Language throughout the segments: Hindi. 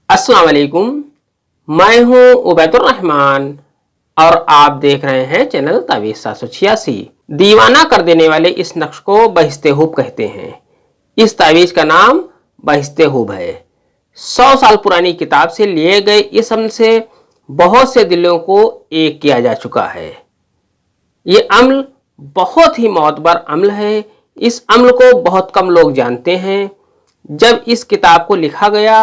अस्सलाम वालेकुम। मैं हूं उबैदुर रहमान और आप देख रहे हैं चैनल तावीज़ 786। दीवाना कर देने वाले इस नक्श को बहिश्ते हुब कहते हैं। इस तावीज़ का नाम बहिश्ते हुब है। 100 साल पुरानी किताब से लिए गए इस अम्ल से बहुत से दिलों को एक किया जा चुका है। ये अम्ल बहुत ही मोतबर अम्ल है। इस अम्ल को बहुत कम लोग जानते हैं। जब इस किताब को लिखा गया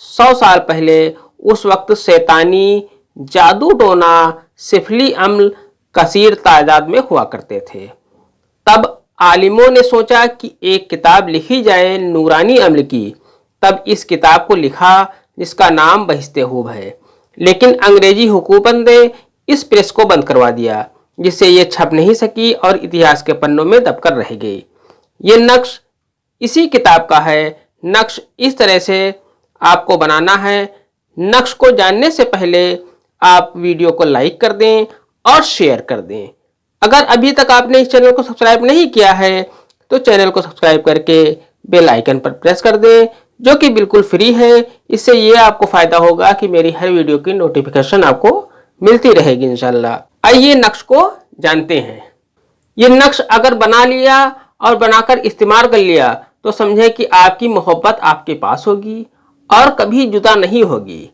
100 साल पहले, उस वक्त शैतानी, जादू टोना, सिफली अम्ल कसीर तादाद में हुआ करते थे। तब आलिमों ने सोचा कि एक किताब लिखी जाए नूरानी अम्ल की। तब इस किताब को लिखा जिसका नाम बहिश्ते हुब है। लेकिन अंग्रेजी हुकूमत ने इस प्रेस को बंद करवा दिया, जिससे ये छप नहीं सकी और इतिहास के पन्नों में दबकर रह गई। ये नक्श इसी किताब का है। नक्श इस तरह से आपको बनाना है। नक्श को जानने से पहले आप वीडियो को लाइक कर दें और शेयर कर दें। अगर अभी तक आपने इस चैनल को सब्सक्राइब नहीं किया है तो चैनल को सब्सक्राइब करके बेल आइकन पर प्रेस कर दें, जो कि बिल्कुल फ्री है। इससे ये आपको फायदा होगा कि मेरी हर वीडियो की नोटिफिकेशन आपको मिलती रहेगी इंशाल्लाह। आइए नक्श को जानते हैं। ये नक्श अगर बना लिया और बनाकर इस्तेमाल कर लिया तो समझे कि आपकी मोहब्बत आपके पास होगी और कभी जुदा नहीं होगी।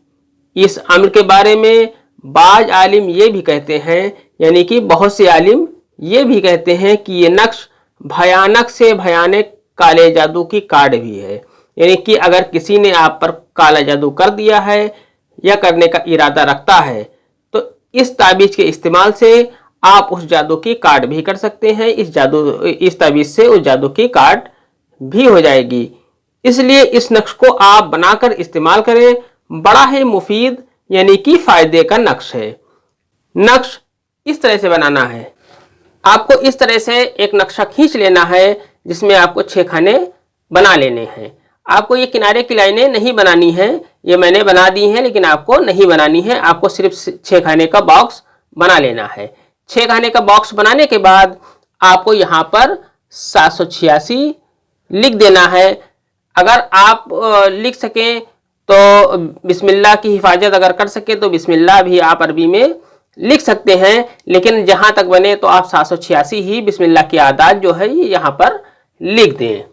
इस अम्र के बारे में बाज आलिम ये भी कहते हैं, यानी कि बहुत से आलिम ये भी कहते हैं कि ये नक्श भयानक से भयानक काले जादू की कार्ड भी है। यानी कि अगर किसी ने आप पर काला जादू कर दिया है या करने का इरादा रखता है तो इस ताबीज़ के इस्तेमाल से आप उस जादू की कार्ड भी कर सकते हैं। इस ताबीज़ से उस जादू की कार्ड भी हो जाएगी। इसलिए इस नक्श को आप बनाकर इस्तेमाल करें। बड़ा ही मुफीद यानी कि फायदे का नक्श है। नक्श इस तरह से बनाना है। आपको इस तरह से एक नक्शा खींच लेना है जिसमें आपको 6 खाने बना लेने हैं। आपको ये किनारे की लाइनें नहीं बनानी है, ये मैंने बना दी हैं, लेकिन आपको नहीं बनानी है। आपको सिर्फ 6 खाने का बॉक्स बना लेना है। 6 खाने का बॉक्स बनाने के बाद आपको यहाँ पर 786 लिख देना है। अगर आप लिख सकें तो बिस्मिल्लाह की हिफाजत अगर कर सके तो बिस्मिल्लाह भी आप अरबी में लिख सकते हैं, लेकिन जहां तक बने तो आप 786 ही बिस्मिल्लाह की आदात जो है ये यहाँ पर लिख दें।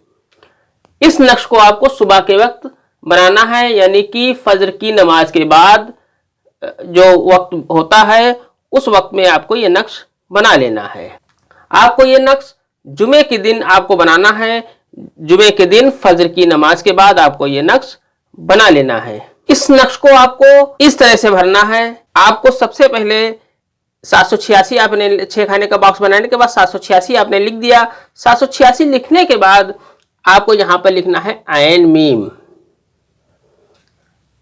इस नक्श को आपको सुबह के वक्त बनाना है, यानी कि फजर की नमाज के बाद जो वक्त होता है उस वक्त में आपको ये नक्श बना लेना है। आपको ये नक्श जुमे के दिन आपको बनाना है। जुमे के दिन फजर की नमाज के बाद आपको ये नक्श बना लेना है। इस नक्श को आपको इस तरह से भरना है। आपको सबसे पहले 786 आपने 6 खाने का बॉक्स बनाने के बाद 786 आपने लिख दिया। 786 लिखने के बाद आपको यहां पर लिखना है ऐन मीम।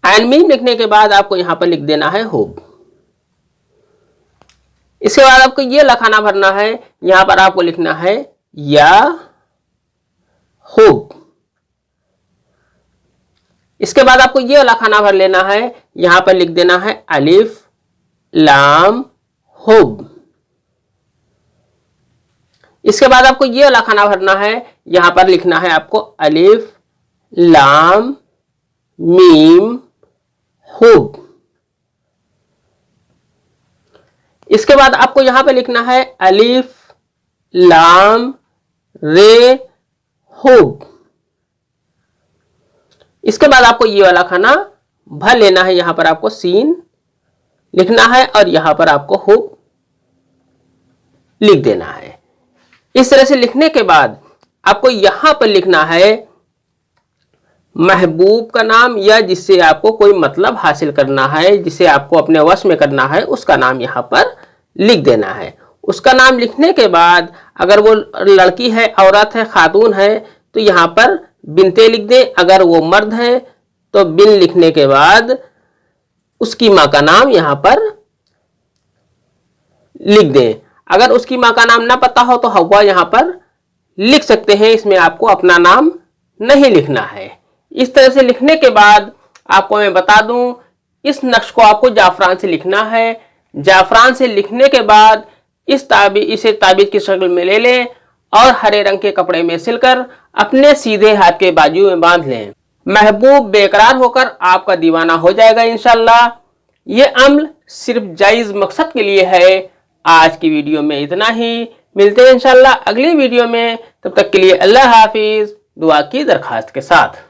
ऐन मीम लिखने के बाद आपको यहां पर लिख देना है हुब। इसके बाद आपको यह लखाना भरना है। यहां पर आपको लिखना है या हुब। इसके बाद आपको यह लखाना भर लेना है। यहां पर लिख देना है अलिफ लाम हुब। इसके बाद आपको यह लखाना भरना है। यहां पर लिखना है आपको अलिफ लाम मीम हुब। इसके बाद आपको यहां पर लिखना है अलिफ लाम रे हुब। इसके बाद आपको ये वाला खाना भर लेना है। यहां पर आपको सीन लिखना है और यहां पर आपको हुब लिख देना है। इस तरह से लिखने के बाद आपको यहां पर लिखना है महबूब का नाम, या जिससे आपको कोई मतलब हासिल करना है, जिसे आपको अपने वश में करना है, उसका नाम यहां पर लिख देना है। उसका नाम लिखने के बाद अगर वो लड़की है, औरत है, खातून है तो यहां पर बिनते लिख दें। अगर वो मर्द है तो बिन लिखने के बाद उसकी मां का नाम यहां पर लिख दें। अगर उसकी मां का नाम ना पता हो तो हवा यहां पर लिख सकते हैं। इसमें आपको अपना नाम नहीं लिखना है। इस तरह से लिखने के बाद आपको मैं बता दूं, इस नक्श को आपको जाफरान से लिखना है। जाफरान से लिखने के बाद इसे ताबीज की शक्ल में ले लें और हरे रंग के कपड़े में सिलकर अपने सीधे हाथ के बाजू में बांध लें। महबूब बेकरार होकर आपका दीवाना हो जाएगा इंशाल्लाह। ये अम्ल सिर्फ जायज मकसद के लिए है। आज की वीडियो में इतना ही, मिलते हैं इंशाल्लाह अगली वीडियो में। तब तक के लिए अल्लाह हाफिज, दुआ की दरखास्त के साथ।